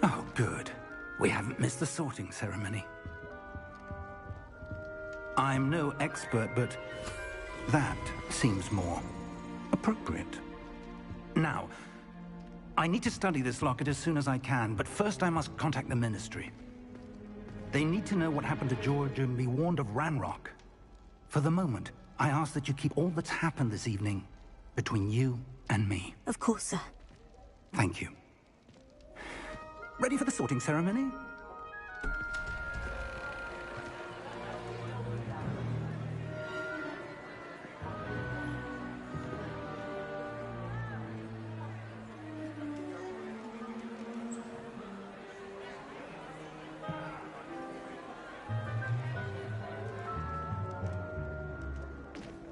Oh, good. We haven't missed the sorting ceremony. I'm no expert, but that seems more appropriate. Now, I need to study this locket as soon as I can, but first I must contact the Ministry. They need to know what happened to George and be warned of Ranrock. For the moment, I ask that you keep all that's happened this evening between you and me. Of course, sir. Thank you. Ready for the sorting ceremony?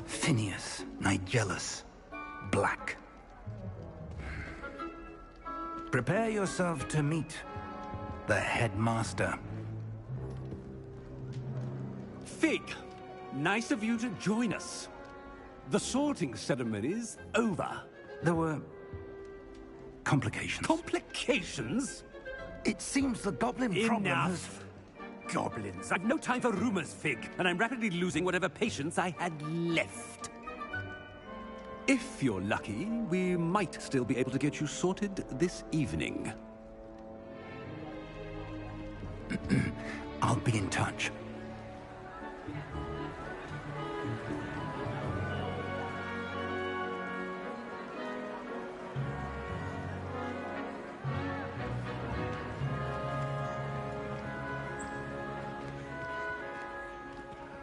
Phineas, Nigellus, Black. Prepare yourself to meet the headmaster. Fig, nice of you to join us. The sorting ceremony's over. There were complications. Complications? It seems the goblin problem has... Enough! Goblins. I've no time for rumors, Fig, and I'm rapidly losing whatever patience I had left. If you're lucky, we might still be able to get you sorted this evening. I'll be in touch.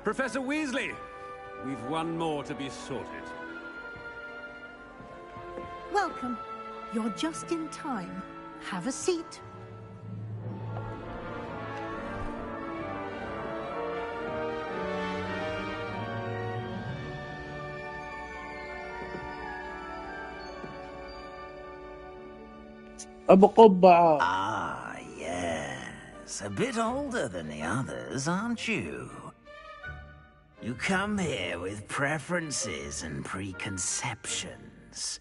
Professor Weasley, we've one more to be sorted. Welcome. You're just in time. Have a seat. أبو قبعة. Ah, yes. A bit older than the others, aren't you? You come here with preferences and preconceptions.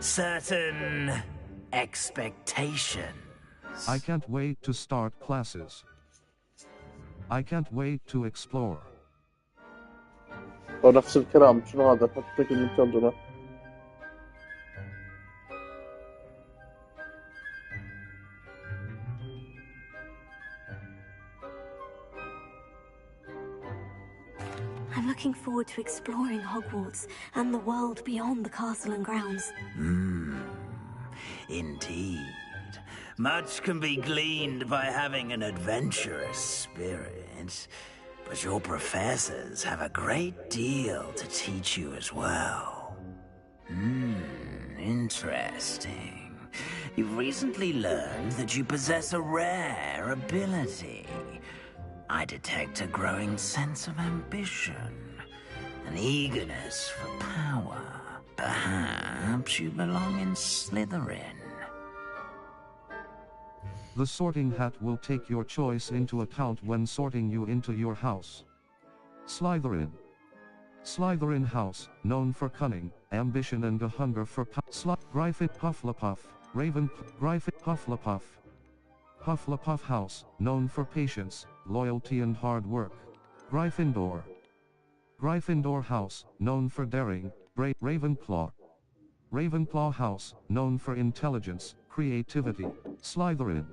Certain expectations. I can't wait to start classes. I can't wait to explore. ونفس الكلام شنو هذا حطيك المترجمة. I'm looking forward to exploring Hogwarts and the world beyond the castle and grounds. Indeed. Much can be gleaned by having an adventurous spirit, but your professors have a great deal to teach you as well. Interesting. You've recently learned that you possess a rare ability. I detect a growing sense of ambition, an eagerness for power. Perhaps you belong in Slytherin. The sorting hat will take your choice into account when sorting you into your house. Slytherin. Slytherin house, known for cunning, ambition and a hunger for power. Gryffindor Hufflepuff, Raven, Gryffindor Hufflepuff. Hufflepuff house, known for patience, loyalty and hard work. Gryffindor. Gryffindor house, known for daring, brave. Ravenclaw. Ravenclaw house, known for intelligence, creativity. Slytherin.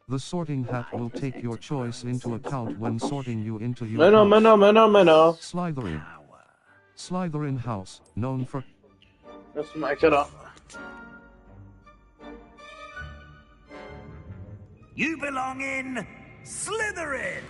The sorting hat will take your choice into account when sorting you into your house. منو. Slytherin. Slytherin house, known for... اسمع كلام. You belong in Slytherin!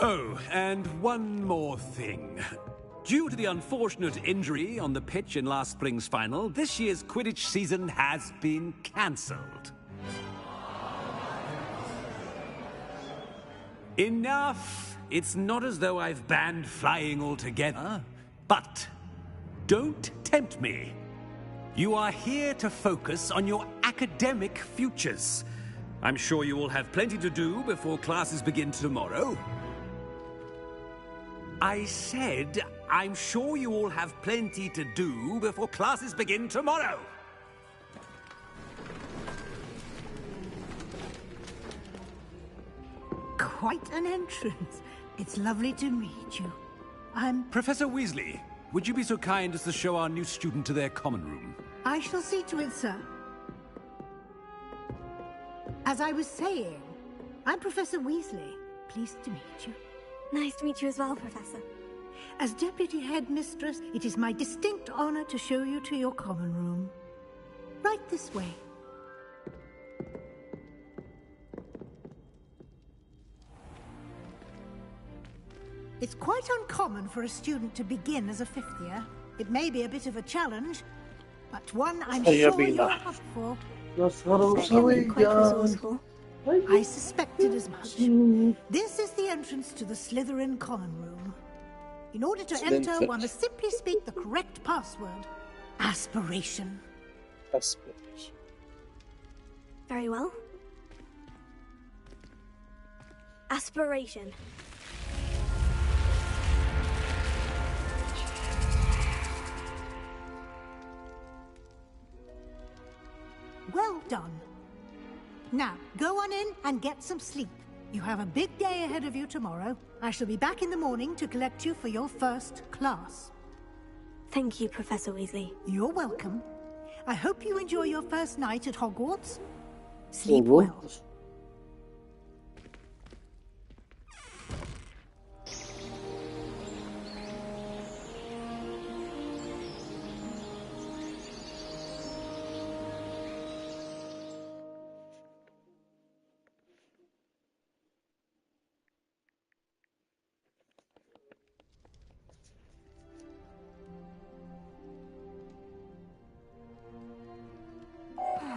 Oh, and one more thing. Due to the unfortunate injury on the pitch in last spring's final, this year's Quidditch season has been cancelled. Enough! It's not as though I've banned flying altogether, but Don't tempt me. You are here to focus on your academic futures. I'm sure you will have plenty to do before classes begin tomorrow. I said, I'm sure you all have plenty to do before classes begin tomorrow. Quite an entrance. It's lovely to meet you. Professor Weasley, would you be so kind as to show our new student to their common room? I shall see to it, sir. As I was saying, I'm Professor Weasley. Pleased to meet you. Nice to meet you as well, Professor. As Deputy Headmistress, it is my distinct honor to show you to your common room. Right this way. It's quite uncommon for a student to begin as a fifth year. It may be a bit of a challenge, but one I'm sure you're up for. Quite resourceful. I suspected as much. This is the entrance to the Slytherin common room. In order to enter, one must simply speak the correct password. Aspiration. Aspiration. Very well. Aspiration. Well done. Now, go on in and get some sleep. You have a big day ahead of you tomorrow. I shall be back in the morning to collect you for your first class. Thank you, Professor Weasley. You're welcome. I hope you enjoy your first night at Hogwarts. Sleep well.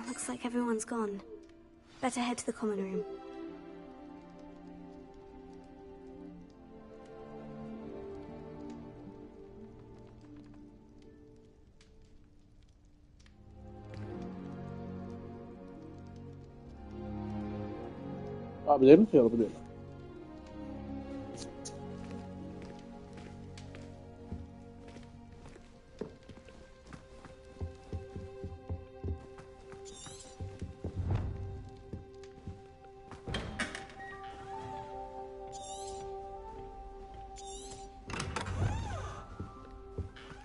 Looks like everyone's gone. Better head to the common room. Abilerim ki abilerim.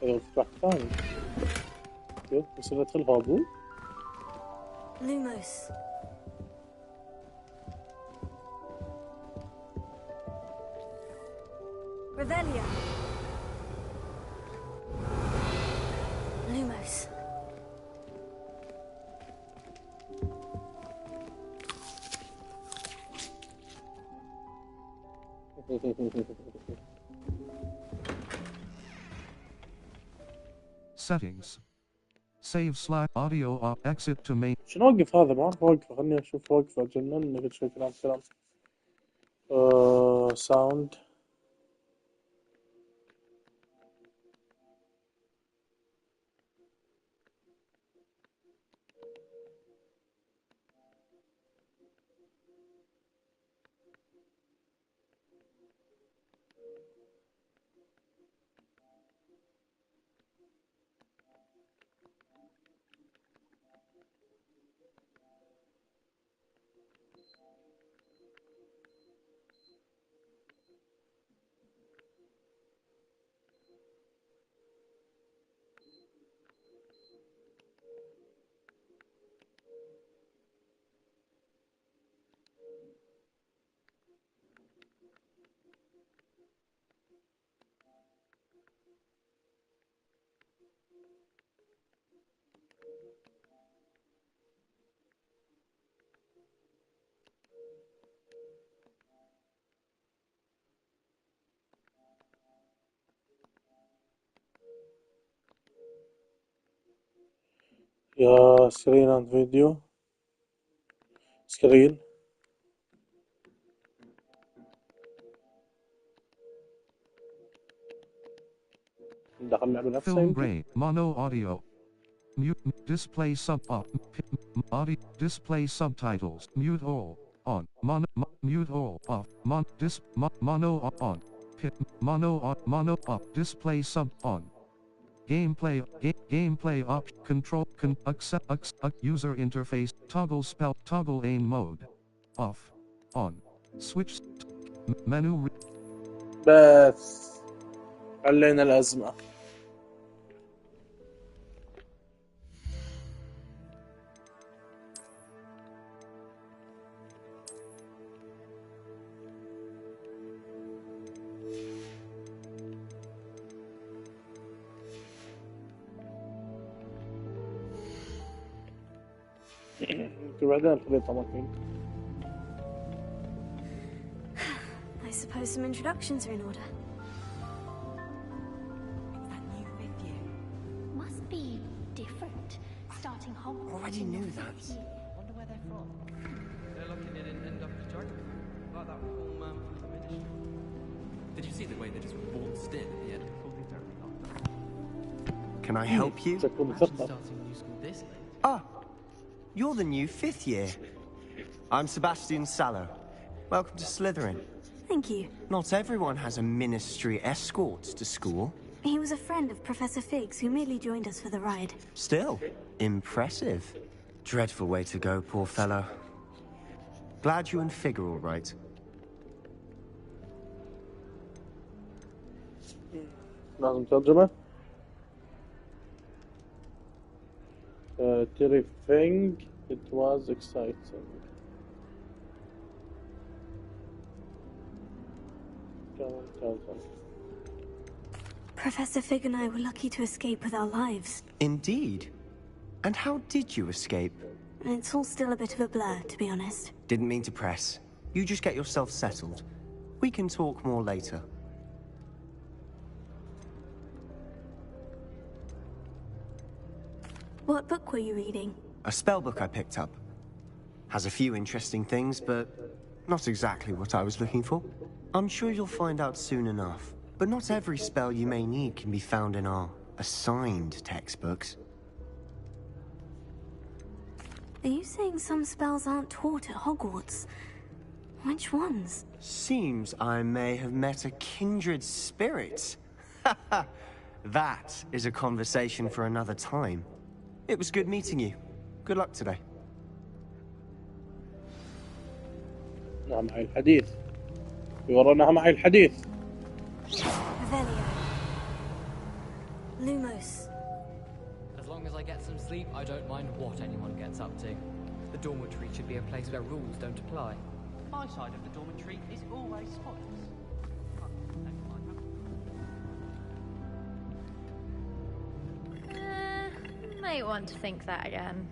Uzaktan. Yok, mesela til habu. Lumos. Revelia. Lumos. Settings. Save slash audio op exit to main. شنو اوقف هذا؟ ما اعرف اوقفه. خلني اشوف اوقفه. جنني قلت شوي كلام. ساوند. يا سكرين عند فيديو. سكرين. دخل اللعبة نفسها Film يمكن. gray, mono audio. Mute, display audio, display subtitles, mute all, on, mute all, off, mono on, mono up, display sub on. Gameplay, gameplay up, control, accept, user interface, toggle spell, toggle aim mode. Off, on, switch, menu. بس حلينا الأزمة. بعدين الخريطة ماكين. I suppose some introductions are in order. That new fifth year must be different. Starting Hogwarts. Already knew that. Wonder where they're from. They're lucky they didn't end up as geography, like that poor man from the ministry. Did you see the way they just waltzed in at the end? Pulled things directly off. Can I help you? تكون Imagine ثقة. starting a new school this late. Ah, you're the new fifth year. I'm Sebastian Sallow. Welcome to Slytherin. Thank you. Not everyone has a ministry escort to school. He was a friend of Professor Fig's who merely joined us for the ride. Still, impressive. Dreadful way to go, poor fellow. Glad you and Fig are all right. لازم ترجمة. Terrifying. It was exciting. Professor Fig and I were lucky to escape with our lives. Indeed. And how did you escape? It's all still a bit of a blur, to be honest. Didn't mean to press. You just get yourself settled. We can talk more later. What book were you reading? A spellbook I picked up. Has a few interesting things, but not exactly what I was looking for. I'm sure you'll find out soon enough. But not every spell you may need can be found in our assigned textbooks. Are you saying some spells aren't taught at Hogwarts? Which ones? Seems I may have met a kindred spirit. That is a conversation for another time. It was good meeting you. Good luck today. نعم معي الحديث. ورانا معي الحديث. Revelio. Lumos. As long as I get some sleep, I don't mind what anyone gets up to. The dormitory should be a place where rules don't apply. My side of the dormitory is always spotless. Might want to think that again.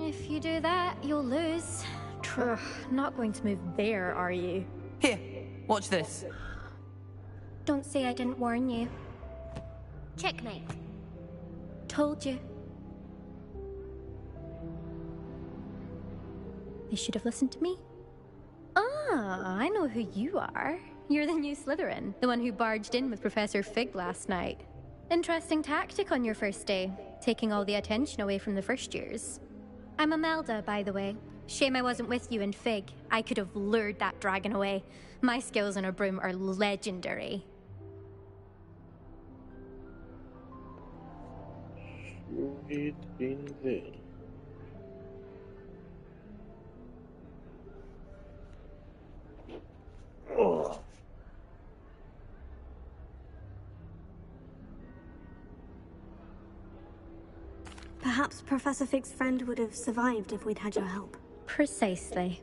If you do that, you'll lose. Not going to move there, are you? Here, watch this. Don't say I didn't warn you. Checkmate. Told you. They should have listened to me. Ah, I know who you are. You're the new Slytherin, the one who barged in with Professor Fig last night. Interesting tactic on your first day, taking all the attention away from the first years. I'm Imelda, by the way. Shame I wasn't with you in Fig. I could have lured that dragon away. My skills on a broom are legendary. Should in there. Oh. Perhaps Professor Fig's friend would have survived if we'd had your help. Precisely.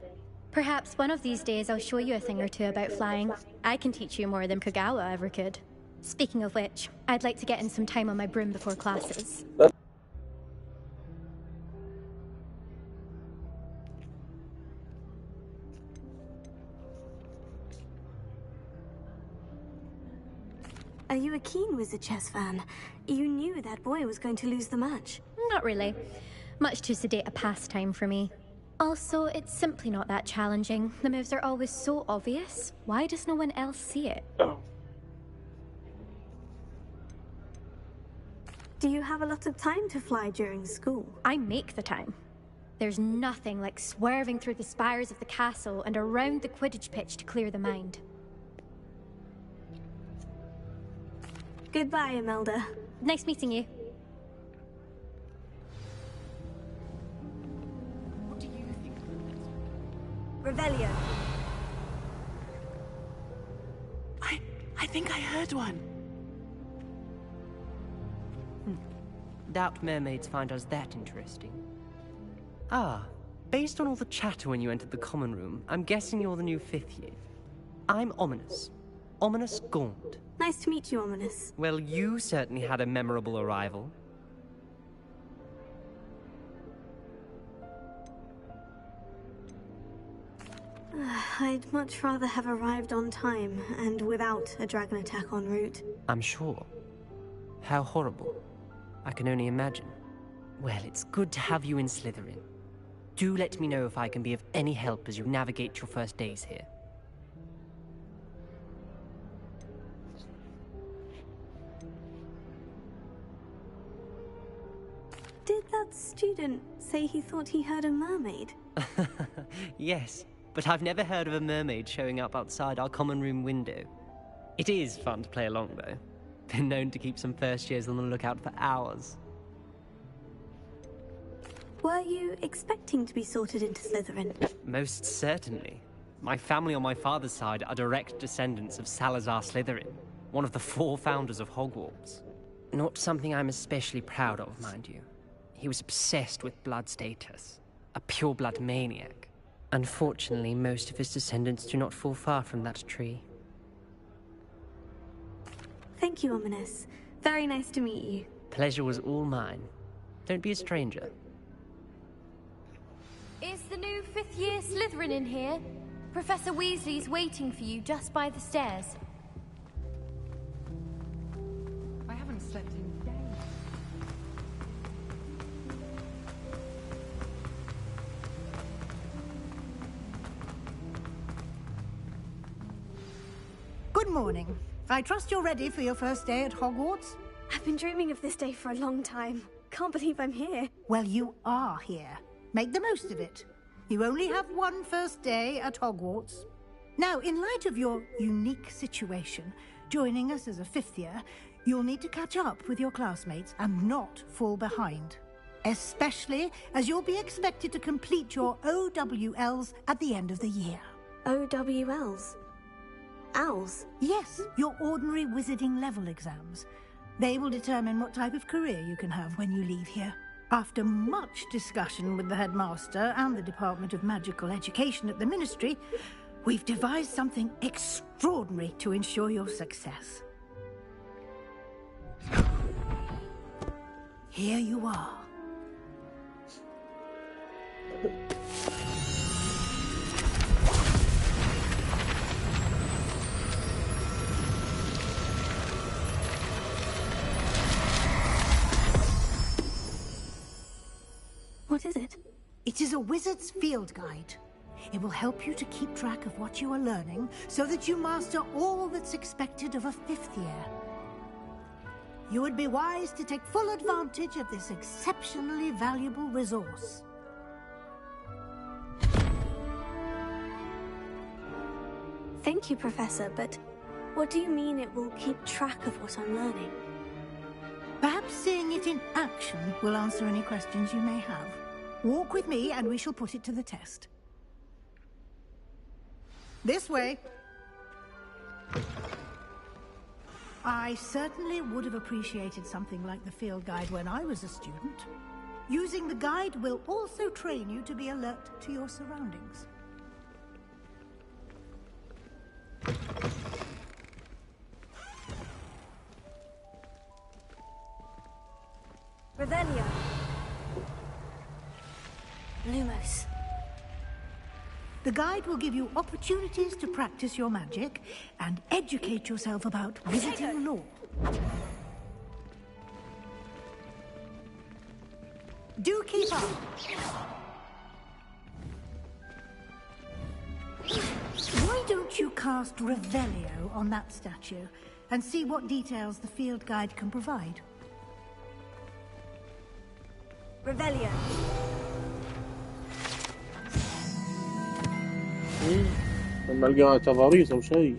Perhaps one of these days I'll show you a thing or two about flying. I can teach you more than Kagawa ever could. Speaking of which, I'd like to get in some time on my broom before classes. Are you a keen Wizard chess fan. You knew that boy was going to lose the match. Not really. Much too sedate a pastime for me. Also, it's simply not that challenging. The moves are always so obvious. Why does no one else see it? Oh. Do you have a lot of time to fly during school? I make the time. There's nothing like swerving through the spires of the castle and around the Quidditch pitch to clear the mind. Goodbye, Imelda. Nice meeting you. What do you think of this? Revelio. I think I heard one. Doubt mermaids find us that interesting. Ah, based on all the chatter when you entered the common room, I'm guessing you're the new 5th year. I'm Ominous. Ominous Gaunt. Nice to meet you, Ominous. Well, you certainly had a memorable arrival. I'd much rather have arrived on time and without a dragon attack en route. I'm sure. How horrible. I can only imagine. Well, it's good to have you in Slytherin. Do let me know if I can be of any help as you navigate your first days here. Did that student say he thought he heard a mermaid? Yes, but I've never heard of a mermaid showing up outside our common room window. It is fun to play along, though. Been known to keep some first years on the lookout for hours. Were you expecting to be sorted into Slytherin? Most certainly. My family on my father's side are direct descendants of Salazar Slytherin, one of the 4 founders of Hogwarts. Not something I'm especially proud of, mind you. He was obsessed with blood status, a pure-blood maniac. Unfortunately, most of his descendants do not fall far from that tree. Thank you, Ominous. Very nice to meet you. Pleasure was all mine. Don't be a stranger. Is the new 5th year Slytherin in here? Professor Weasley's waiting for you just by the stairs. I haven't slept in days. Good morning. I trust you're ready for your first day at Hogwarts? I've been dreaming of this day for a long time. Can't believe I'm here. Well, you are here. Make the most of it. You only have one first day at Hogwarts. Now, in light of your unique situation, joining us as a 5th year, you'll need to catch up with your classmates and not fall behind. Especially as you'll be expected to complete your OWLs at the end of the year. OWLs? Owls? Yes, your ordinary wizarding level exams. They will determine what type of career you can have when you leave here. After much discussion with the headmaster and the Department of Magical Education at the Ministry, we've devised something extraordinary to ensure your success. Here you are. What is it? It is a wizard's field guide. It will help you to keep track of what you are learning so that you master all that's expected of a 5th year. You would be wise to take full advantage of this exceptionally valuable resource. Thank you, Professor, but what do you mean it will keep track of what I'm learning? Perhaps seeing it in action will answer any questions you may have. Walk with me and we shall put it to the test. This way. I certainly would have appreciated something like the field guide when I was a student. Using the guide will also train you to be alert to your surroundings. Revelio. Lumos. The guide will give you opportunities to practice your magic and educate yourself about wizarding lore. Do keep up. Why don't you cast Revelio on that statue and see what details the field guide can provide? Revelio. لما القى تضاريس او شيء.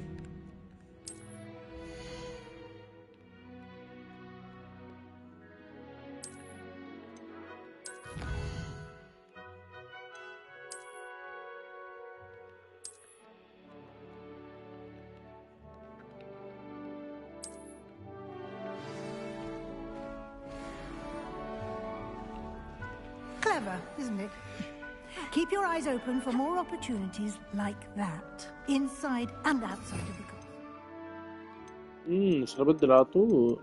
Clever, isn't it? Keep your eyes open for more opportunities like that, inside and outside of the castle. مش بدل على طول.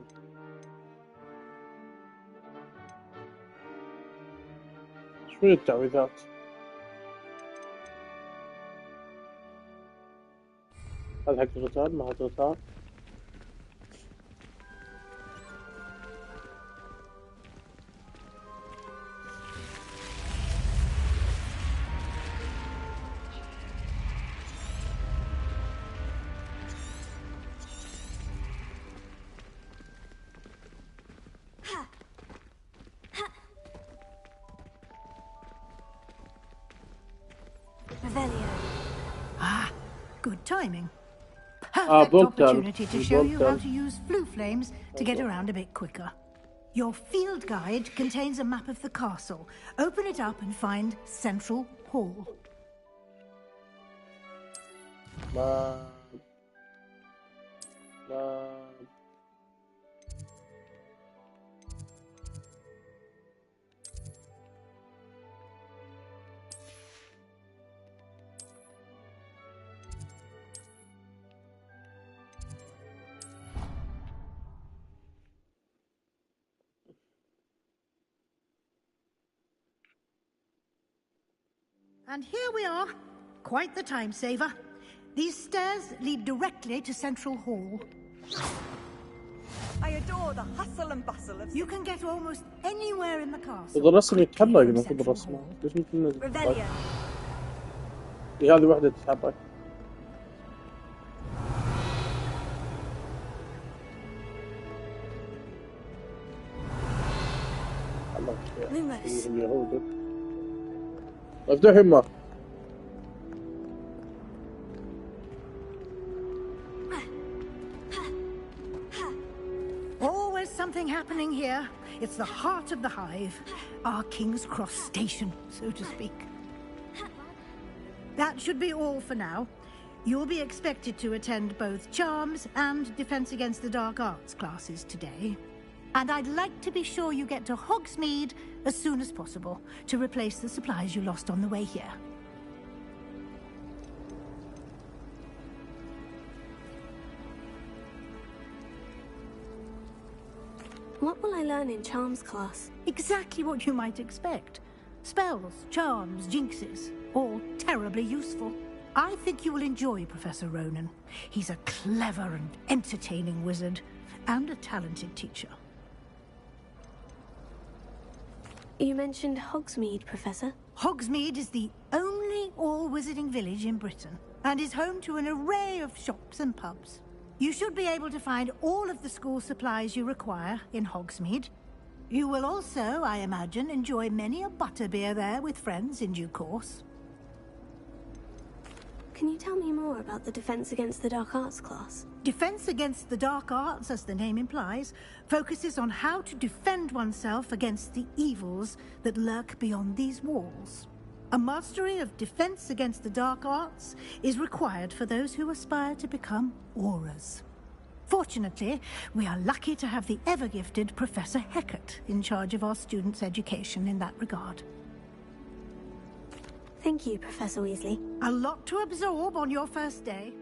شو التعويذات؟ هذا حق القتال ما هذا قتال. Revelio. Ah, good timing. Perfect opportunity to show you how to use flue flames to get around a bit quicker. Your field guide contains a map of the castle. Open it up and find Central Hall. And here we are. Quite the time saver. These stairs lead directly to Central Hall. I adore the hustle and bustle of... You can get almost anywhere in the castle. إذا الرسم يتحرك المفروض الرسمة. ليش مثل Revelio. هذه واحدة تتحرك. Lumos. اليهود. مفتوح يمه. Always something happening here. It's the heart of the hive. Our King's Cross station, so to speak. That should be all for now. You'll be expected to attend both Charms and Defense Against the Dark Arts classes today. And I'd like to be sure you get to Hogsmeade as soon as possible to replace the supplies you lost on the way here. What will I learn in Charms class? Exactly what you might expect. Spells, charms, jinxes, all terribly useful. I think you will enjoy Professor Ronan. He's a clever and entertaining wizard, and a talented teacher. You mentioned Hogsmeade, Professor. Hogsmeade is the only all-wizarding village in Britain, and is home to an array of shops and pubs. You should be able to find all of the school supplies you require in Hogsmeade. You will also, I imagine, enjoy many a butterbeer there with friends in due course. Can you tell me more about the Defense Against the Dark Arts class? Defense Against the Dark Arts, as the name implies, focuses on how to defend oneself against the evils that lurk beyond these walls. A mastery of Defense Against the Dark Arts is required for those who aspire to become Aurors. Fortunately, we are lucky to have the ever-gifted Professor Hecat in charge of our students' education in that regard. Thank you, Professor Weasley. A lot to absorb on your first day.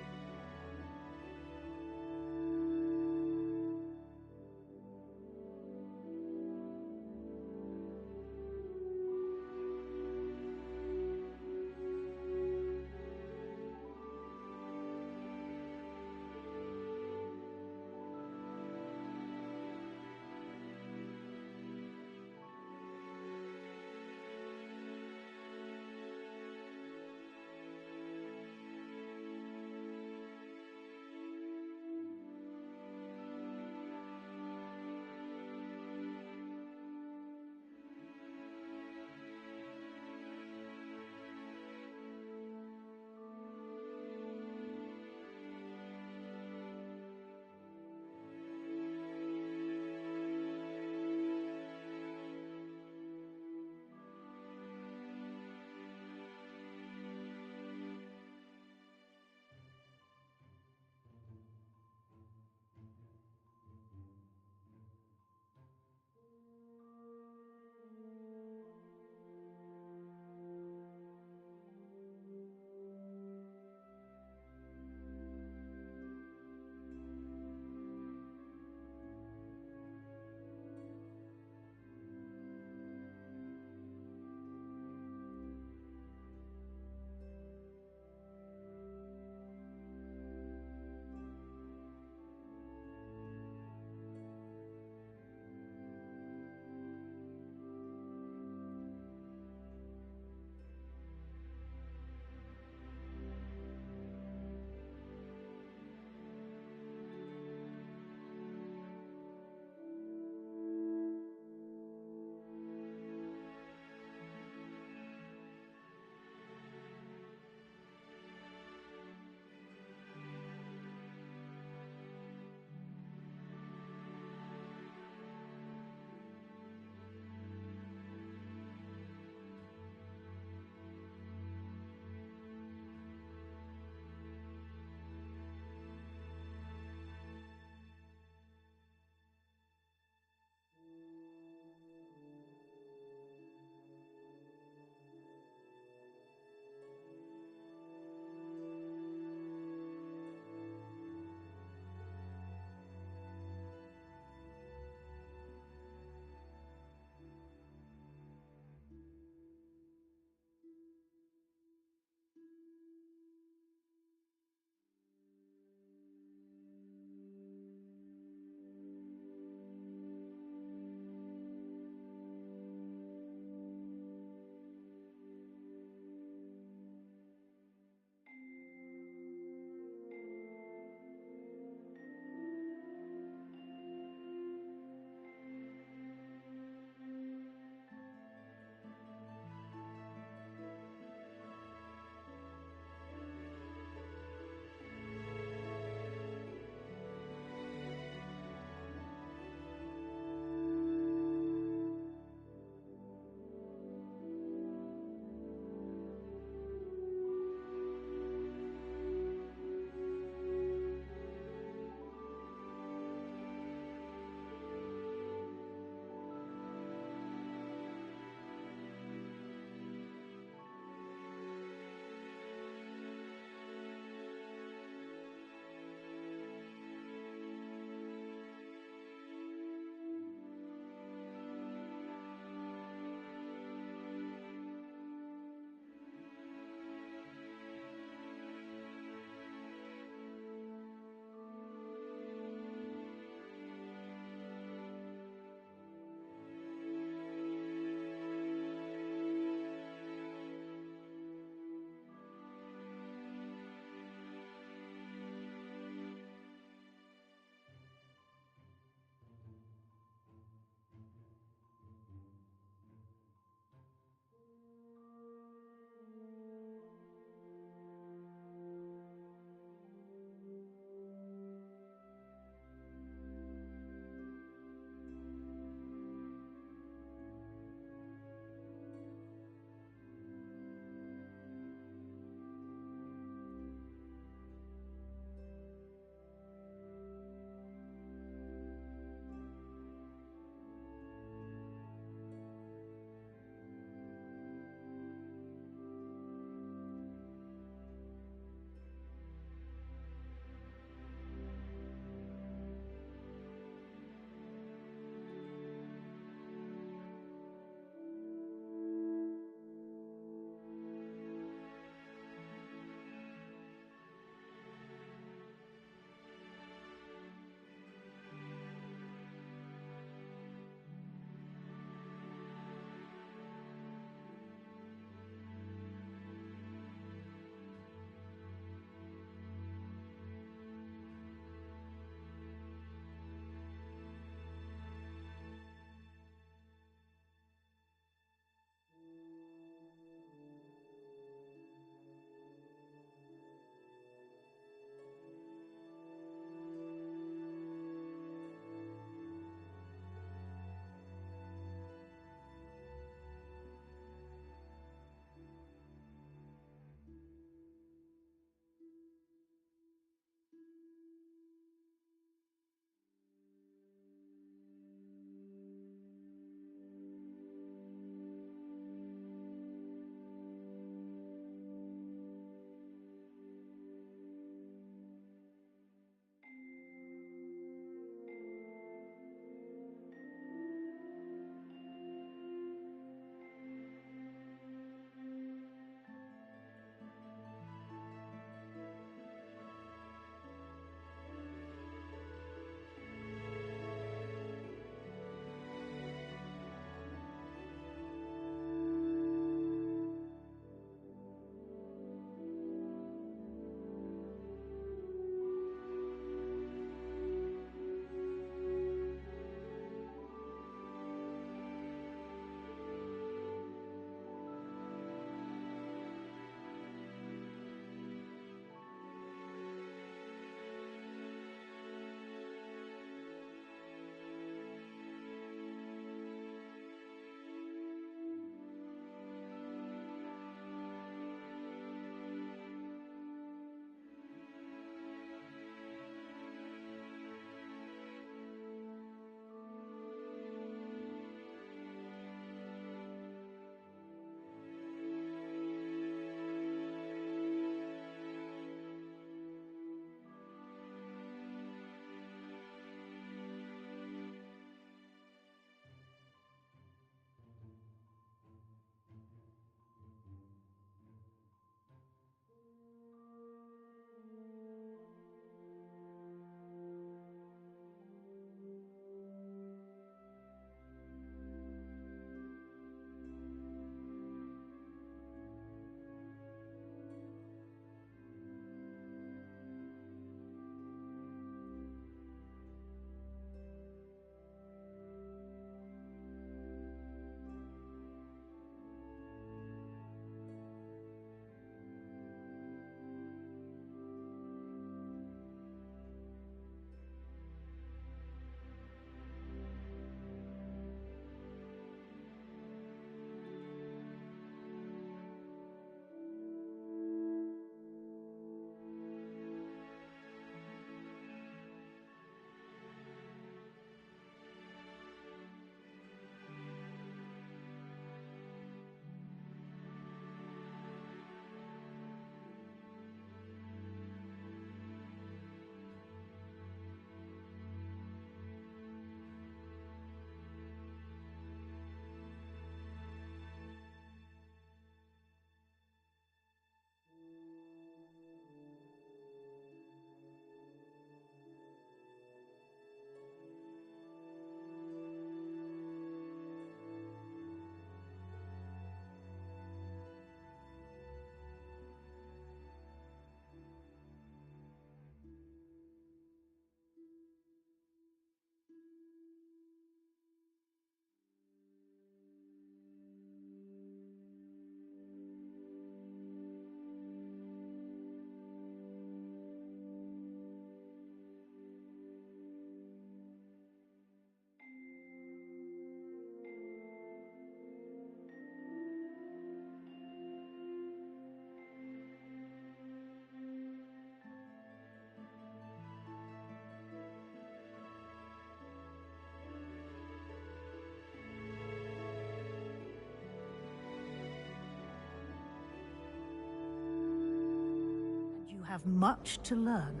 have much to learn.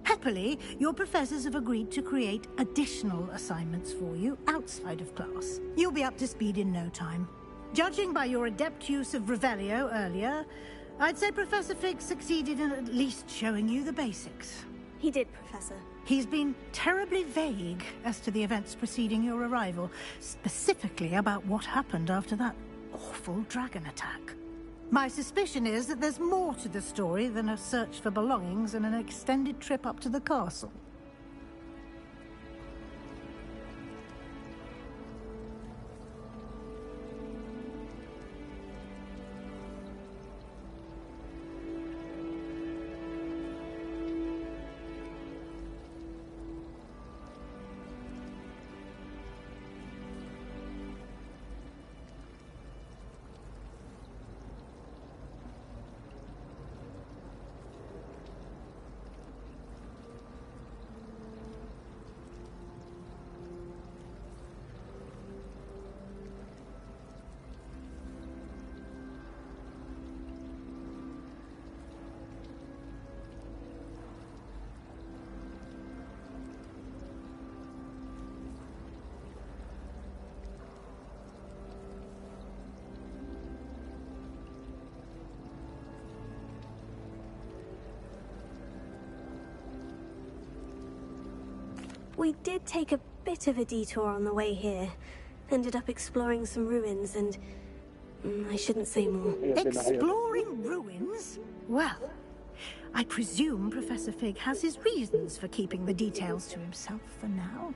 Happily, your professors have agreed to create additional assignments for you outside of class. You'll be up to speed in no time. Judging by your adept use of Revelio earlier, I'd say Professor Fig succeeded in at least showing you the basics. He did, Professor. He's been terribly vague as to the events preceding your arrival, specifically about what happened after that awful dragon attack. My suspicion is that there's more to the story than a search for belongings and an extended trip up to the castle. We did take a bit of a detour on the way here. Ended up exploring some ruins and... I shouldn't say more. Exploring ruins? Well, I presume Professor Fig has his reasons for keeping the details to himself for now.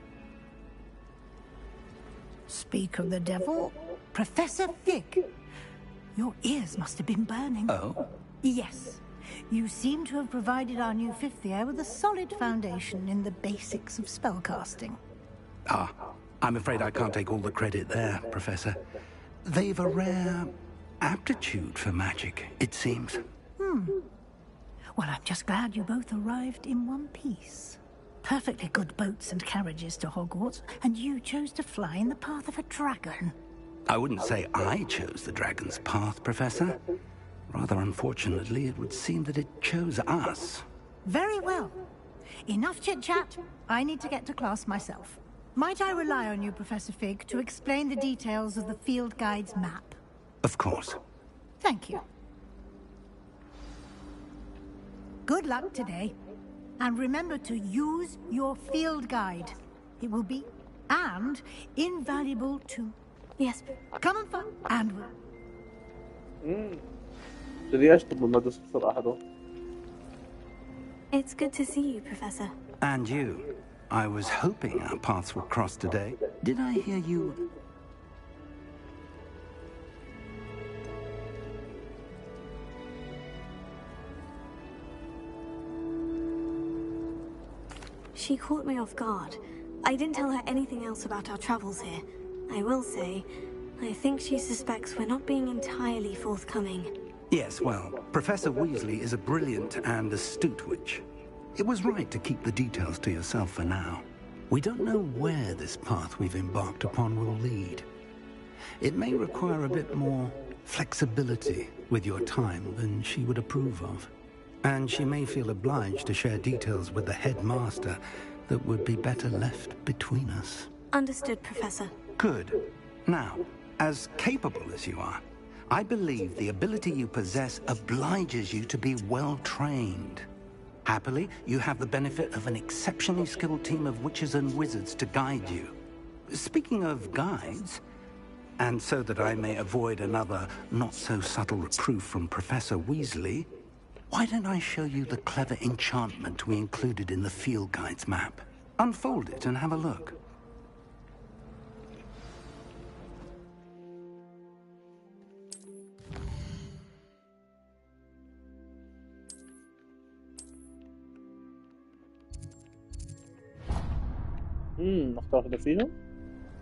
Speak of the devil, Professor Fig. Your ears must have been burning. Oh? Yes. You seem to have provided our new fifth year with a solid foundation in the basics of spellcasting. Ah, I'm afraid I can't take all the credit there, Professor. They've a rare aptitude for magic, it seems. Well, I'm just glad you both arrived in one piece. Perfectly good boats and carriages to Hogwarts, and you chose to fly in the path of a dragon. I wouldn't say I chose the dragon's path, Professor. Rather unfortunately, it would seem that it chose us. Very well. Enough chit-chat. I need to get to class myself. Might I rely on you, Professor Fig, to explain the details of the field guide's map? Of course. Thank you. Good luck today. And remember to use your field guide. It will be, and invaluable too. Yes. Come on, fun, and we'll... It's good to see you, Professor. And you. I was hoping our paths would cross today. Did I hear you? She caught me off guard. I didn't tell her anything else about our travels here. I will say, I think she suspects we're not being entirely forthcoming. Yes, well, Professor Weasley is a brilliant and astute witch. It was right to keep the details to yourself for now. We don't know where this path we've embarked upon will lead. It may require a bit more flexibility with your time than she would approve of. And she may feel obliged to share details with the headmaster that would be better left between us. Understood, Professor. Good. Now, as capable as you are, I believe the ability you possess obliges you to be well-trained. Happily, you have the benefit of an exceptionally skilled team of witches and wizards to guide you. Speaking of guides, and so that I may avoid another not-so-subtle reproof from Professor Weasley, why don't I show you the clever enchantment we included in the field guide's map? Unfold it and have a look.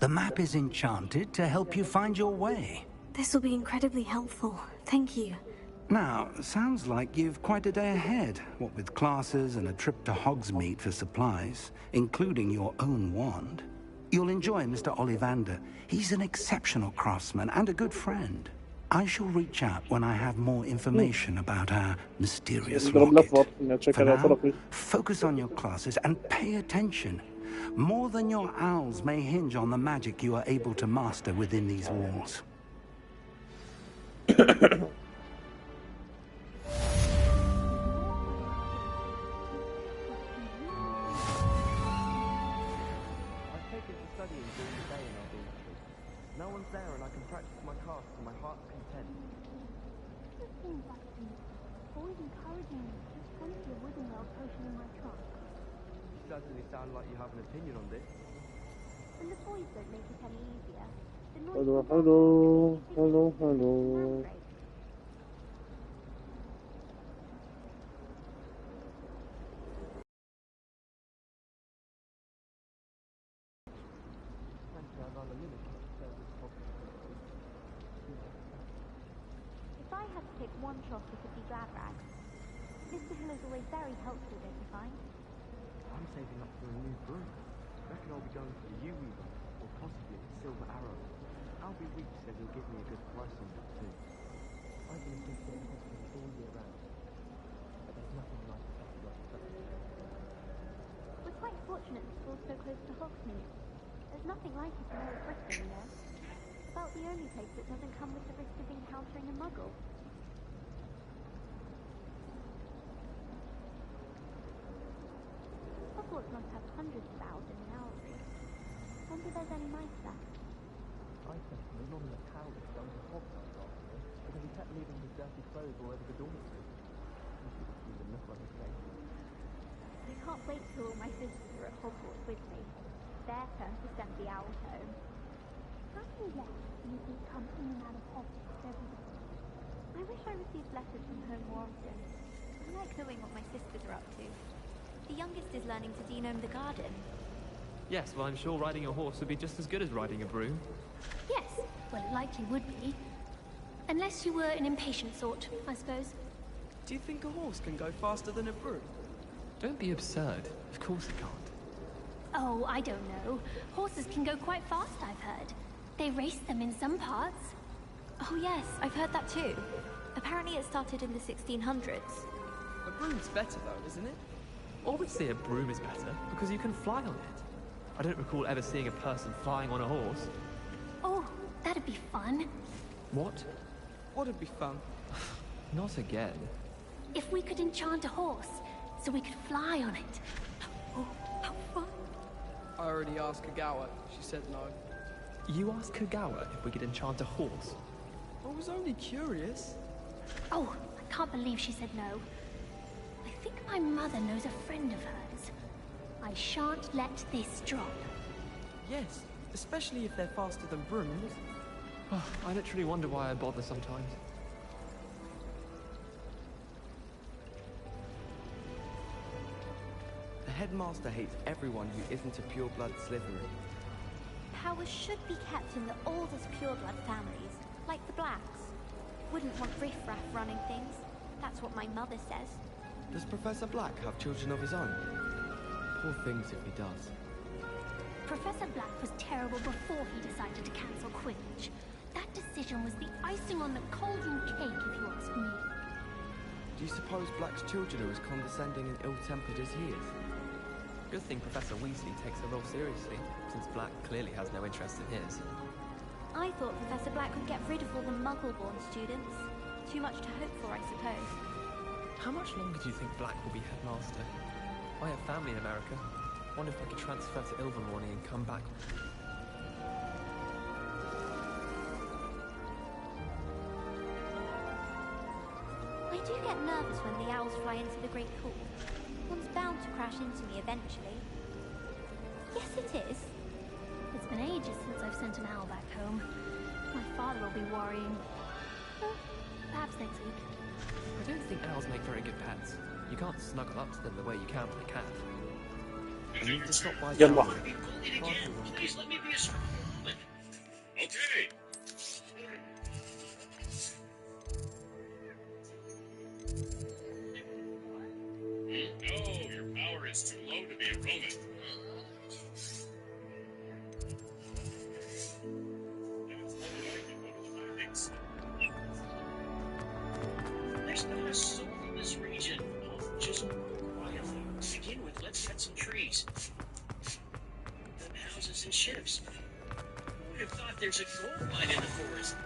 The map is enchanted to help you find your way. This will be incredibly helpful. Thank you. Now, sounds like you've quite a day ahead, what with classes and a trip to Hogsmeade for supplies, including your own wand. You'll enjoy Mr. Ollivander. He's an exceptional craftsman and a good friend. I shall reach out when I have more information about our mysterious نضرب locket. لفظ إنها For تشكل على now, طرفي. focus on your classes and pay attention. More than your owls may hinge on the magic you are able to master within these walls. No one's there and I can practice my cast to my heart's content. It seems like he's always encouraging me. Just fancy a wooden nail potion in my trunk. You certainly sound like you have an opinion on this. And the boys don't make it any easier. The noise Hello, from hello, hello, hello. If I had to pick one shop, it would be Glad Rags. Mr. Hill is always very helpful, don't you find? I'm saving up for a new broom. Reckon I'll be going for the U-Weaver, or possibly the Silver Arrow. Albie Weeks says he'll give me a good price on that too. I've been associated with hospitals all year round, but there's nothing like a festival of stuff. We're quite fortunate the school's so close to Hogsmeade. There's nothing like it in all of Bristol, you know. About the only place that doesn't come with the risk of encountering a muggle. Hogwarts must have hundreds of owls in the owlery. Wonder if there's any mice left. I think the anonymous Howard going to Hogwarts last year because he kept leaving his dirty clothes all over the dormitory. You should have seen the look on his face. I can't wait till all my sisters are at Hogwarts with me. Their turn to send the owls home. How many left do you think come in and out of Hogwarts every day? I wish I received letters from home more often. I like knowing what my sisters are up to. The youngest is learning to denome the garden. Yes, well I'm sure riding a horse would be just as good as riding a broom. Yes, well it likely would be. Unless you were an impatient sort, I suppose. Do you think a horse can go faster than a broom? Don't be absurd. Of course it can't. Oh, I don't know. Horses can go quite fast, I've heard. They race them in some parts. Oh yes, I've heard that too. Apparently it started in the 1600s. A broom's better though, isn't it? Obviously a broom is better, because you can fly on it. I don't recall ever seeing a person flying on a horse. Oh, that'd be fun. What? What'd be fun? Not again. If we could enchant a horse, so we could fly on it. Oh, how fun. I already asked Kagawa. She said no. You asked Kagawa if we could enchant a horse. I was only curious. Oh, I can't believe she said no. I think my mother knows a friend of hers. I shan't let this drop. Yes, especially if they're faster than brooms. Oh, I literally wonder why I bother sometimes. The headmaster hates everyone who isn't a pure-blood Slytherin. Powers should be kept in the oldest pureblood families, like the Blacks. Wouldn't want riffraff running things. That's what my mother says. Does Professor Black have children of his own? Poor things if he does. Professor Black was terrible before he decided to cancel Quidditch. That decision was the icing on the cauldron cake, if you ask me. Do you suppose Black's children are as condescending and ill-tempered as he is? Good thing Professor Weasley takes the role seriously, since Black clearly has no interest in his. I thought Professor Black would get rid of all the muggle-born students. Too much to hope for, I suppose. How much longer do you think Black will be headmaster? I have family in America. Wonder if I could transfer to Ilvermorny and come back. I do get nervous when the owls fly into the Great Hall. One's bound to crash into me eventually. Yes, it is. It's been ages since I've sent an owl back home. My father will be worrying. Well, perhaps next week. I don't think owls make very good pets. You can't snuggle up to them the way you can with a cat. I need to stop by. يلا. Please let me be a strong woman. Okay. No, your power is too low to be a Roman. That's not what I can do. There's not a soul in this region. I'll just quietly. To begin with, let's set some trees. Then houses and ships. Who would have thought there's a gold mine in the forest?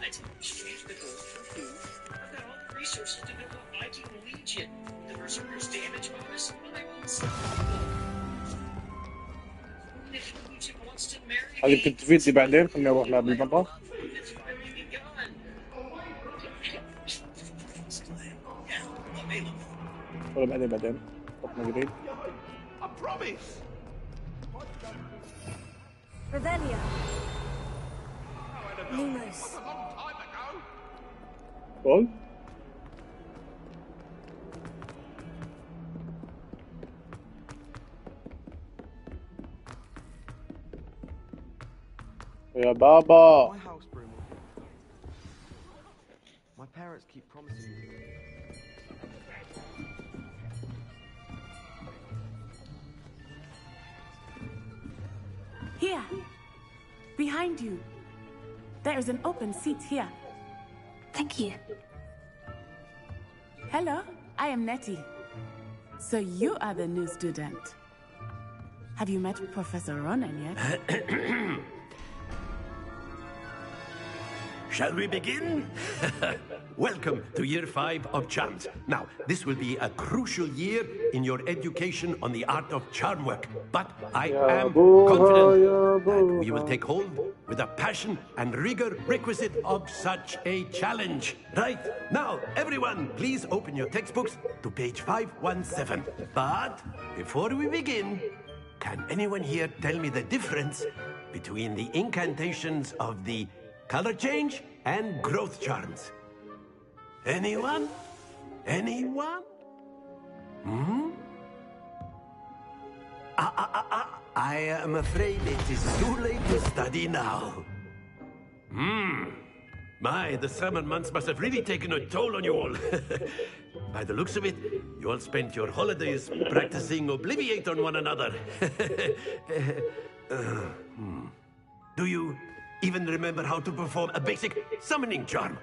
But exchange the gold for food. I've got all the resources to build a Viking legion. The berserkers damage bonus, I will stop them. If the legion wants to marry هذه me, كنت تفيدني بعدين. خليني اروح لها بالمره. it's finally begun. Yeah, what may look. ولا بعدين. وقتنا قريب. I promise. Revelia. Lumos. قول. يا بابا. My house broom. My parents keep promising me. Here. Behind you. There is an open seat here. Thank you. Hello, I am Nettie. So you are the new student. Have you met Professor Ronan yet? Shall we begin? Welcome to Year 5 of Charms. Now, this will be a crucial year in your education on the art of charm work. But I am confident that we will take hold with the passion and rigor requisite of such a challenge. Right, now, everyone, please open your textbooks to page 517. But before we begin, can anyone here tell me the difference between the incantations of the color change and growth charms? Anyone? Anyone? I am afraid it is too late to study now. My, the summer months must have really taken a toll on you all. By the looks of it, you all spent your holidays practicing Obliviate on one another. Do you even remember how to perform a basic summoning charm?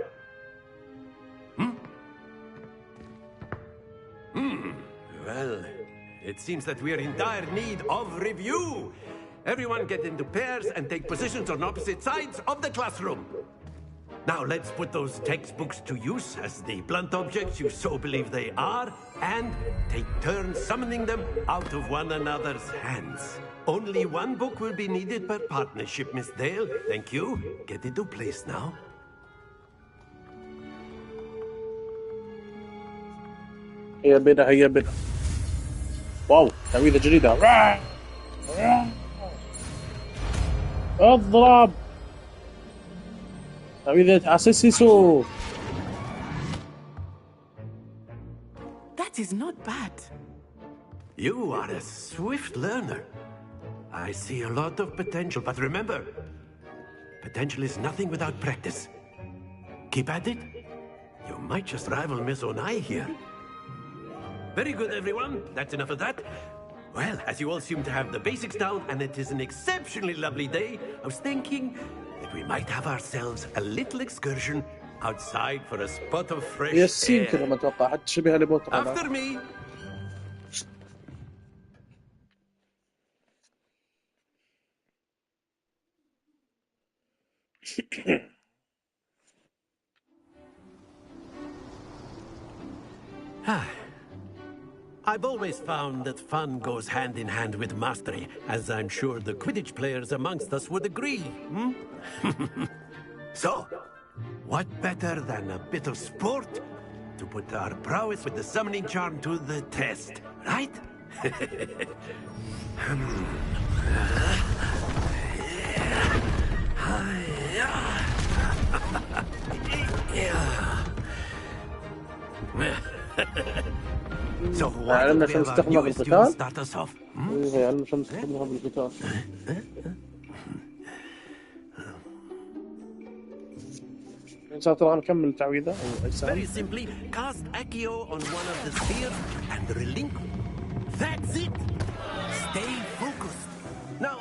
Well, it seems that we are in dire need of review. Everyone get into pairs and take positions on opposite sides of the classroom. Now let's put those textbooks to use as the blunt objects you so believe they are, and take turns summoning them out of one another's hands. Only one book will be needed per partnership, Miss Dale. Thank you. Get into place now. هيا بنا هيا بنا. واو تعويذة جديدة. اضرب. تعويذة اسيسيسو. That is not bad. You are a swift learner. I see a lot of potential, but remember, potential is nothing without practice. Keep at it. You might just rival Miss Onai here. Very good, everyone. That's enough of that. Well, as you all seem to have the basics down, and it is an exceptionally lovely day, I was thinking that we might have ourselves a little excursion outside for a spot of fresh ياسين air. كذا ما اتوقع حتى شبيهة لبوتر. After me. I've always found that fun goes hand in hand with mastery, as I'm sure the Quidditch players amongst us would agree. So, what better than a bit of sport to put our prowess with the summoning charm to the test, right? So why don't we have our newest student start us off? يعلم شو نستخدمها بالقتال. ساتر نكمل التعويذة أو أجسام. Very simply, cast Accio on one of the spheres and relinquish. That's it! Stay focused. Now,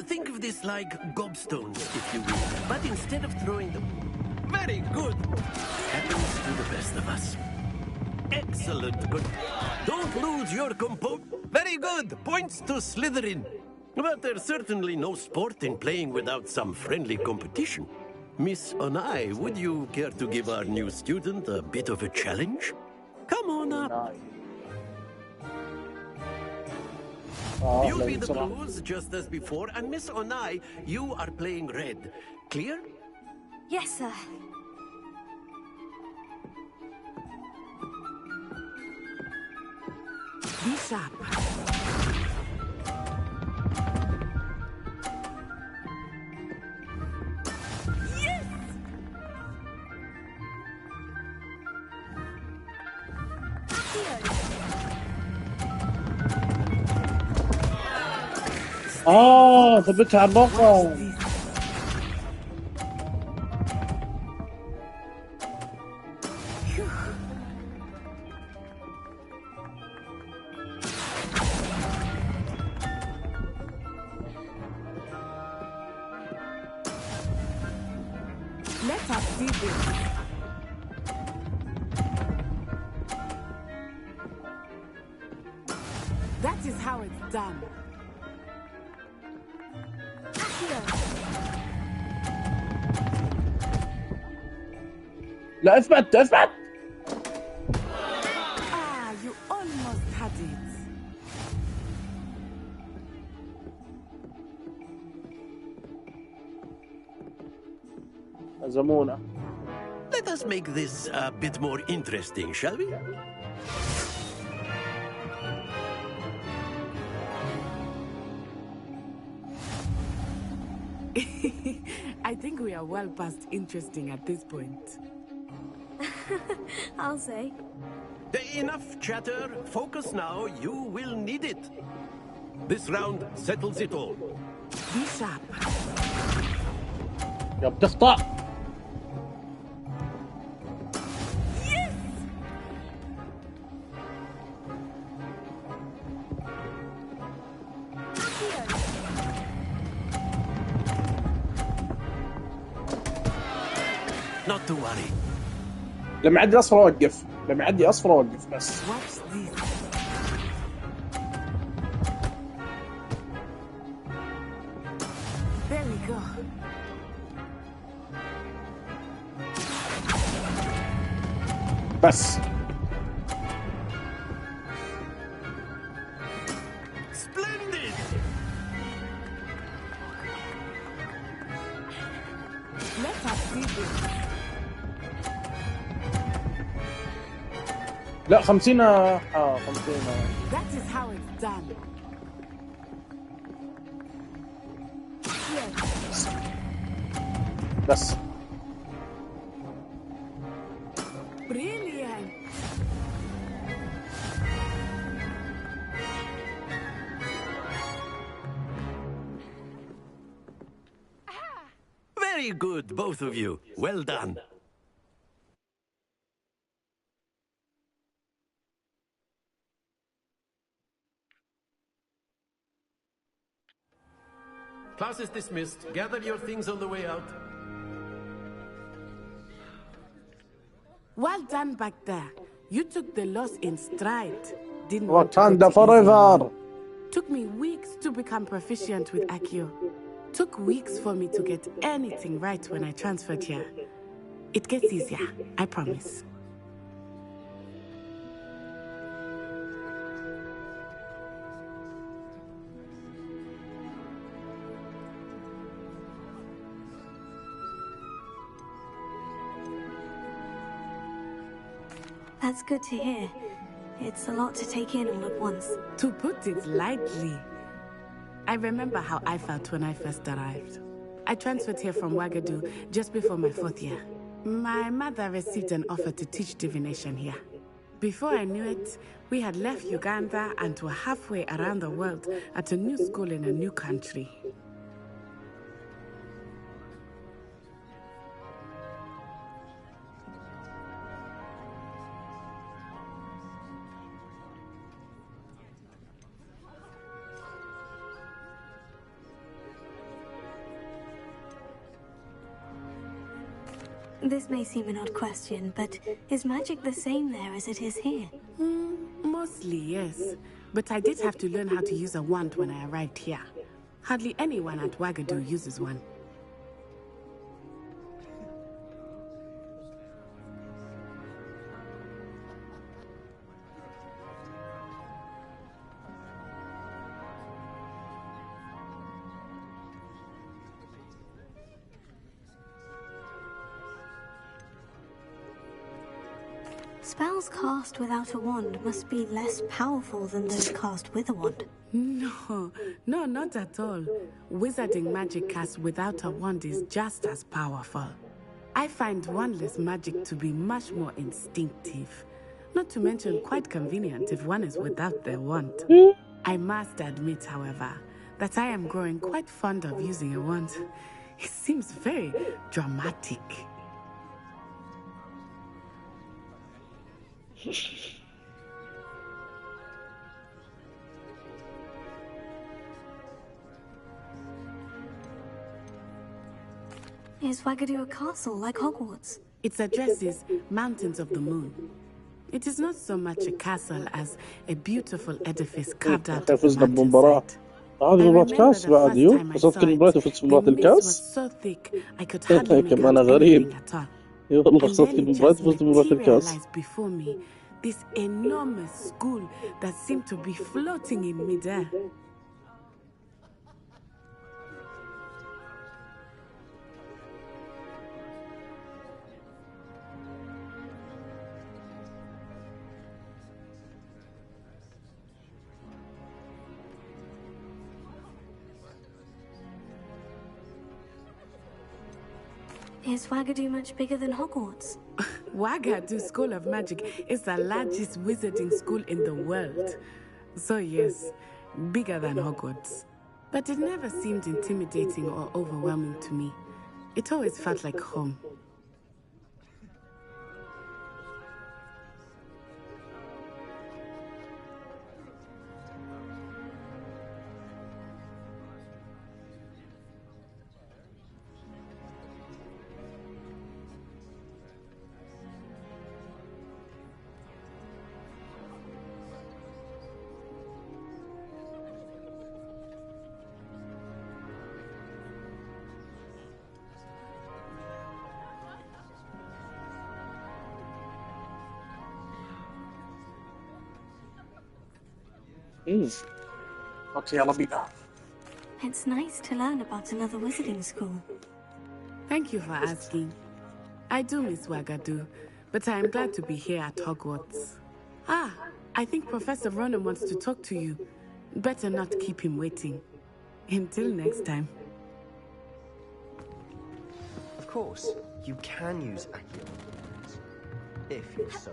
think of this like gobstones, if you will. But instead of throwing them... Very good! Happens to the best of us. Excellent, but don't lose your composure. Very good. Points to Slytherin. But there's certainly no sport in playing without some friendly competition. Miss Onai, would you care to give our new student a bit of a challenge? Come on up. You'll be the blues just as before, and Miss Onai, you are playing red. Clear? Yes, sir. Be sharp. ثبتها على الموقع. Let us see this. That is how it's done. لا اثبت اثبت. Ah, you almost had it. هزمونا. Let us make this a bit more interesting, shall we? I think we are well past interesting at this point. I'll say. Enough chatter. Focus now. You will need it. This round settles it all. Be sharp. يا بتخطأ. Not to worry. لما يعدي اصفر اوقف. لما يعدي اصفر اوقف بس. Watch this. There we go. بس. Splendid. Let us see this. لا 50 50. That is how it's done. بس. Brilliant. Very good, both of you. Well done. Class is dismissed. Gather your things on the way out. Well done back there. You took the loss in stride. Didn't Wakanda forever. Took me weeks to become proficient with Accio. Took weeks for me to get anything right when I transferred here. It gets easier, I promise. That's good to hear. It's a lot to take in all at once. To put it lightly, I remember how I felt when I first arrived. I transferred here from Ouagadougou just before my 4th year. My mother received an offer to teach divination here. Before I knew it, we had left Uganda and were halfway around the world at a new school in a new country. This may seem an odd question, but is magic the same there as it is here? Mostly, yes. But I did have to learn how to use a wand when I arrived here. Hardly anyone at Wagadu uses one. Spells cast without a wand must be less powerful than those cast with a wand. No, not at all. Wizarding magic cast without a wand is just as powerful. I find wandless magic to be much more instinctive. Not to mention quite convenient if one is without their wand. I must admit, however, that I am growing quite fond of using a wand. It seems very dramatic. Is Wagadu a castle like Hogwarts? Its address is Mountains of the Moon. It is not so much a castle as a beautiful edifice carved out of the mountainside. هذه مباراة كاس بعد يوم قصدت كل مباراة في مباراة الكاس كم أنا غريب والله قصدت كل مباراة فزت مباراة الكاس. Before me, this enormous school that seemed to be floating in midair. Is Wagadu much bigger than Hogwarts? Wagadu School of Magic is the largest wizarding school in the world. So yes, bigger than Hogwarts. But it never seemed intimidating or overwhelming to me. It always felt like home. Okay, يلا بينا. It's nice to learn about another wizarding school. Thank you for asking. I do miss Wagadu, but I am glad to be here at Hogwarts. Ah, I think Professor Ronan wants to talk to you. Better not keep him waiting. Until next time. Of course, you can use Accio if you're so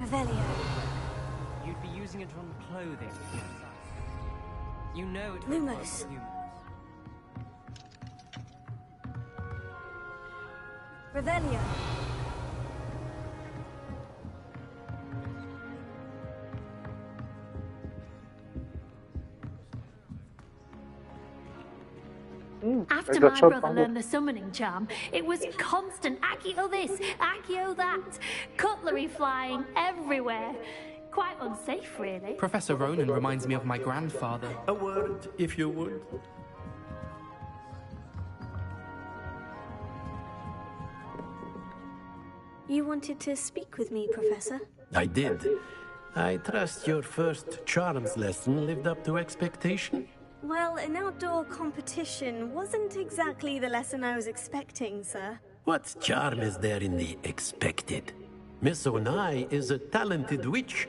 inclined. Revelio. You'd be using it on clothing. You know it Lumos. would help humans. Revelio. After my brother learned the summoning charm, it was constant Accio this, Accio that, cutlery flying everywhere. Quite unsafe, really. Professor Ronan reminds me of my grandfather. A word, if you would. You wanted to speak with me, Professor? I did. I trust your first charms lesson lived up to expectation? Well, an outdoor competition wasn't exactly the lesson I was expecting, sir. What charm is there in the expected? Miss Onai is a talented witch.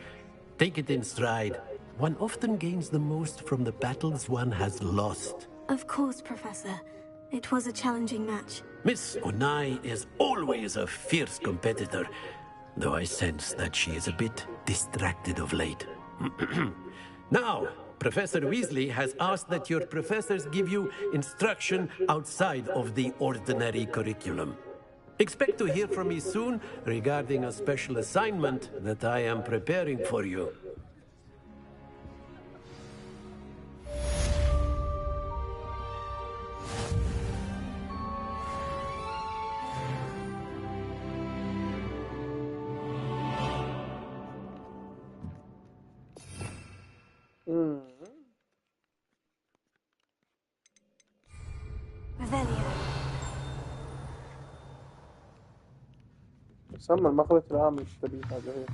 Take it in stride. One often gains the most from the battles one has lost. Of course, Professor. It was a challenging match. Miss Onai is always a fierce competitor, though I sense that she is a bit distracted of late. Now, Professor Weasley has asked that your professors give you instruction outside of the ordinary curriculum. Expect to hear from me soon regarding a special assignment that I am preparing for you. سمى المخرج العام للتبيين هذا هي.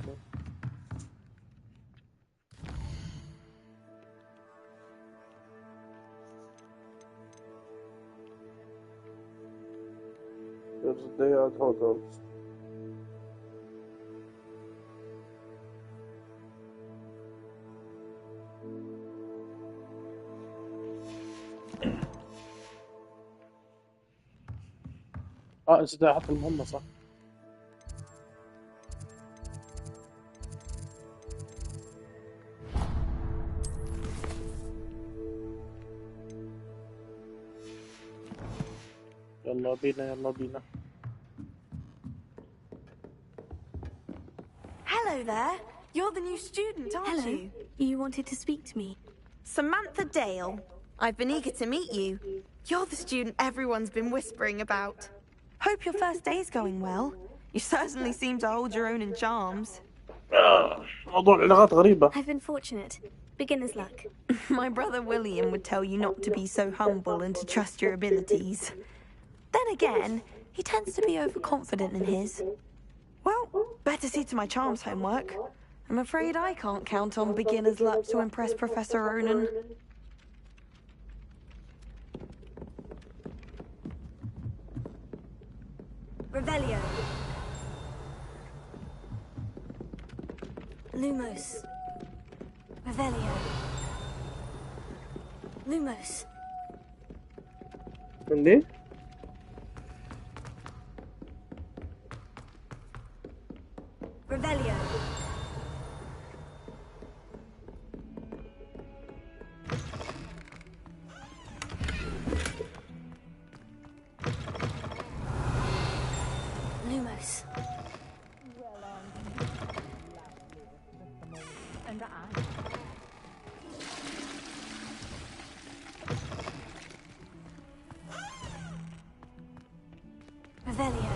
There's a day at Hogwarts. نسيت احط المهمة صح. يلا بينا يلا بينا. Hello there. You're the new student, aren't Hello. you? You wanted to speak to me? Samantha Dale. I've been eager to meet you. You're the student everyone's been whispering about. Hope your first day's going well. You certainly seem to hold your own in charms. موضوع العلاقات غريبة. I've been fortunate. Beginner's luck. My brother William would tell you not to be so humble and to trust your abilities. Then again, he tends to be overconfident in his. Well, better see to my charms homework. I'm afraid I can't count on beginner's luck to impress Professor Ronan. Revelio. Lumos. Revelio. Lumos. اللي Revelio. Lumos. Revelio.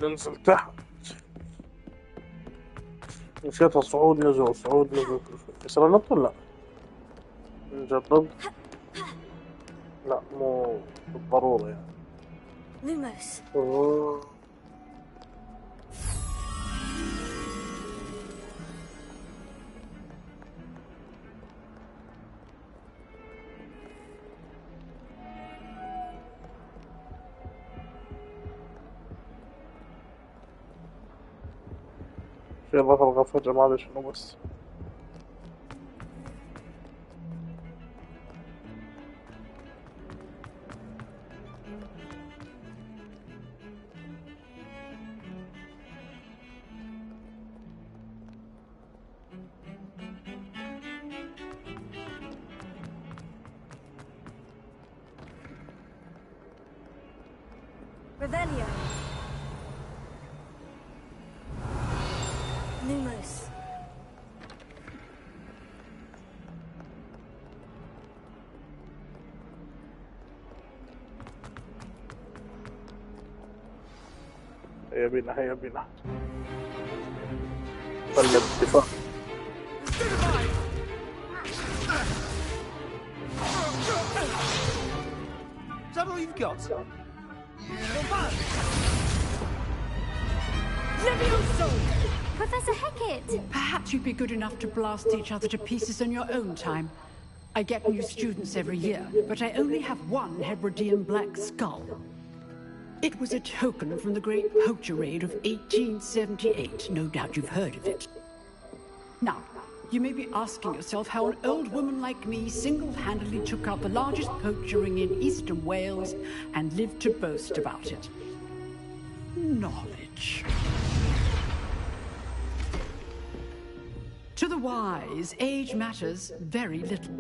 ننزل تحت. نسيتها صعود نزول صعود نزول. يصير نط ولا لا؟ نجرب. لا مو بالضرورة يعني. Lumos. في إضافة الغفلة ما أدري شنو بس. Revelio. Lumos. هيا بينا هيا بينا. قلب الدفاع. Is that all you've got? Levioso! Professor Hecat! Perhaps you'd be good enough to blast each other to pieces in your own time. I get new students every year, but I only have one Hebridean black skull. It was a token from the Great Poacher Raid of 1878. No doubt you've heard of it. Now, you may be asking yourself how an old woman like me single-handedly took out the largest poacher ring in eastern Wales and lived to boast about it. Knowledge. To the wise, age matters very little.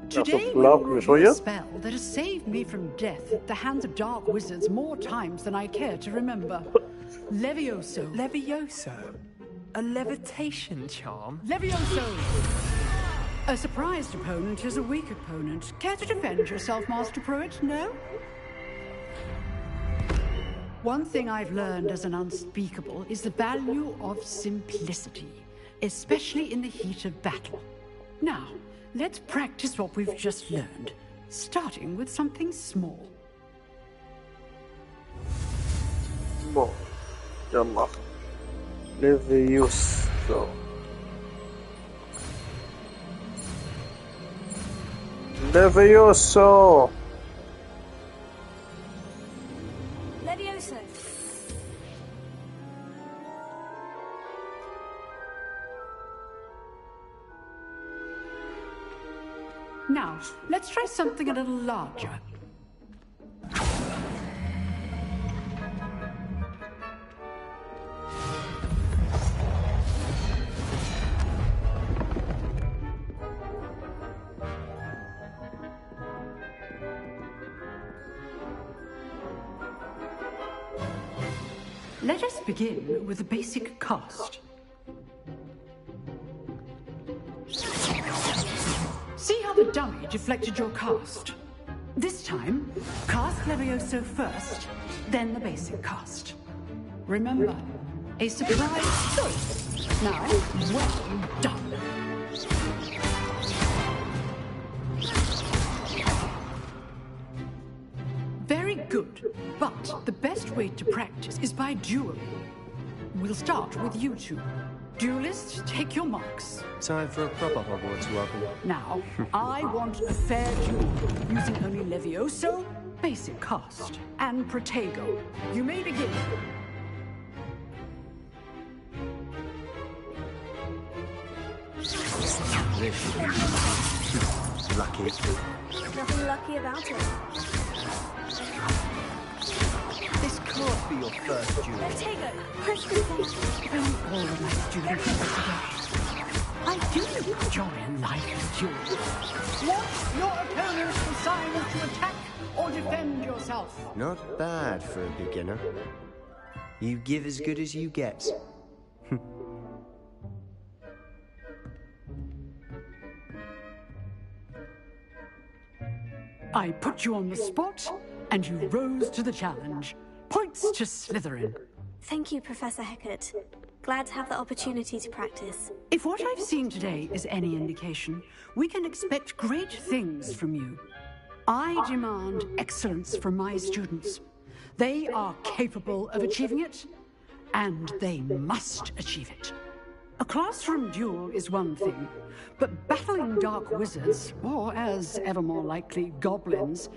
Today we will reveal a spell that has saved me from death at the hands of dark wizards more times than I care to remember. Levioso. Levioso? A levitation charm? Levioso! A surprised opponent is a weak opponent. Care to defend yourself, Master Pruitt? No? One thing I've learned as an unspeakable is the value of simplicity. especially in the heat of battle. Now, let's practice what we've just learned, starting with something small. يلا ليفيوسو ليفيوسو Levioso. Now, let's try something a little larger. Let us begin with the basic cast. See how the dummy deflected your cast? This time, cast Levioso first, then the basic cast. Remember, a surprise choice. Now, well done. Very good, but the best way to practice is by dueling. We'll start with you two. Duelists, take your marks. Time for a proper Hogwarts welcome. Now, I want a fair duel, using only Levioso, basic cast, and Protego. You may begin. Lucky. Nothing lucky about it. This can't be your first duel. Protego, let's go there. Don't all of my students today. I do enjoy life duels. Want your opponent to sign us to attack or defend yourself? Not bad for a beginner. You give as good as you get. I put you on the spot, and you rose to the challenge. Points to Slytherin. Thank you, Professor Hecat. Glad to have the opportunity to practice. If what I've seen today is any indication, we can expect great things from you. I demand excellence from my students. They are capable of achieving it, and they must achieve it. A classroom duel is one thing, but battling dark wizards, or as ever more likely, goblins,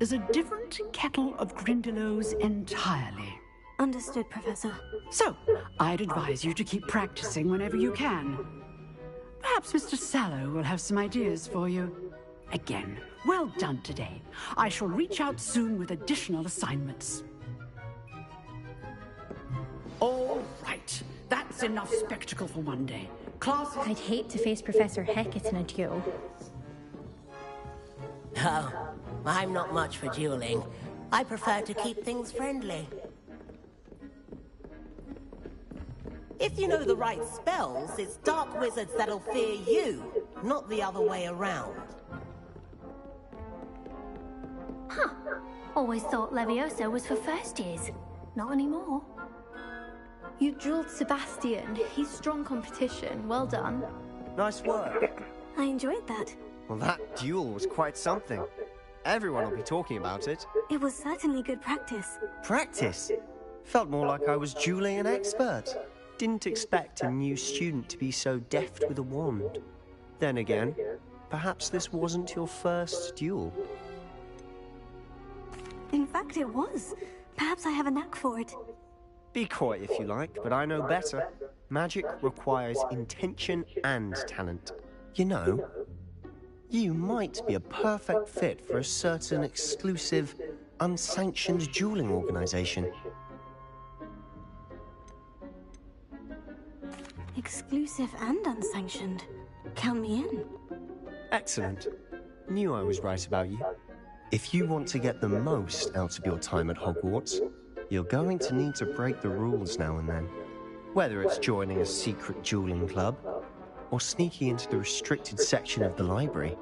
is a different kettle of Grindylows entirely. Understood, Professor. So, I'd advise you to keep practicing whenever you can. Perhaps Mr. Sallow will have some ideas for you. Again, well done today. I shall reach out soon with additional assignments. All right. That's enough spectacle for one day. Class... I'd hate to face Professor Hecat in a duel. Oh, I'm not much for dueling. I prefer to keep things friendly. If you know the right spells, it's dark wizards that'll fear you, not the other way around. Huh. Always thought Levioso was for first years. Not anymore. You dueled Sebastian. He's strong competition. Well done. Nice work. I enjoyed that. Well, that duel was quite something. Everyone will be talking about it. It was certainly good practice. Practice? Felt more like I was dueling an expert. Didn't expect a new student to be so deft with a wand. Then again, perhaps this wasn't your first duel. In fact, it was. Perhaps I have a knack for it. Be coy if you like, but I know better. Magic requires intention and talent. You know, you might be a perfect fit for a certain exclusive, unsanctioned dueling organization. Exclusive and unsanctioned. Count me in. Excellent. Knew I was right about you. If you want to get the most out of your time at Hogwarts, you're going to need to break the rules now and then. Whether it's joining a secret dueling club, or sneaking into the restricted section of the library,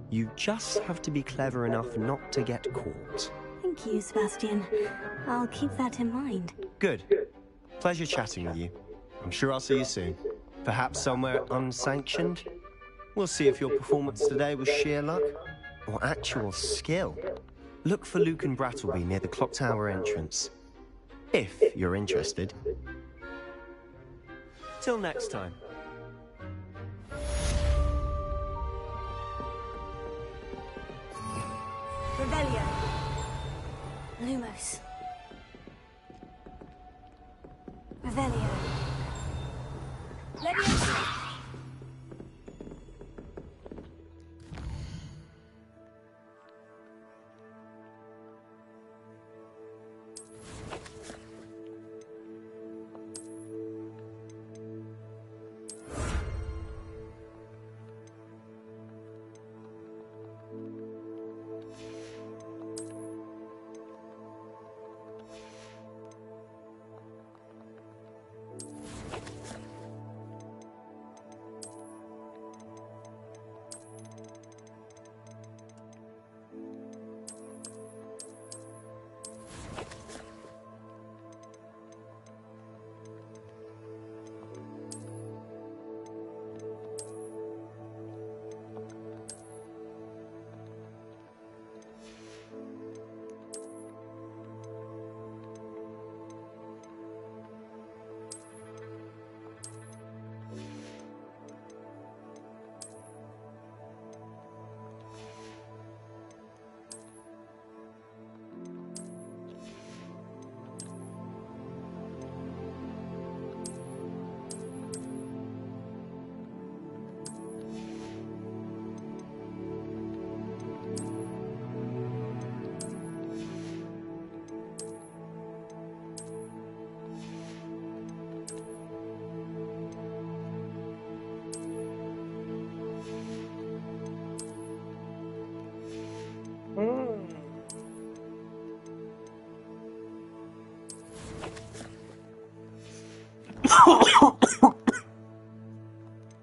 you just have to be clever enough not to get caught. Thank you, Sebastian. I'll keep that in mind. Good. Pleasure chatting with you. I'm sure I'll see you soon. Perhaps somewhere unsanctioned? We'll see if your performance today was sheer luck or actual skill. Look for Luke and Brattleby near the clock tower entrance, if you're interested. Till next time. Revelio. Lumos. Revelio. Leviosa.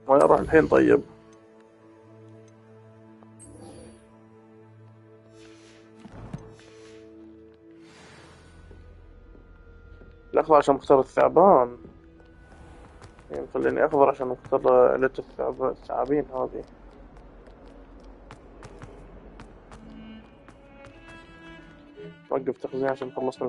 وين اروح الحين طيب؟ الأخضر عشان مختار الثعبان، يعني خليني أخضر عشان مختار عيلة الثعابين هذه. وقف تخزين عشان خلصنا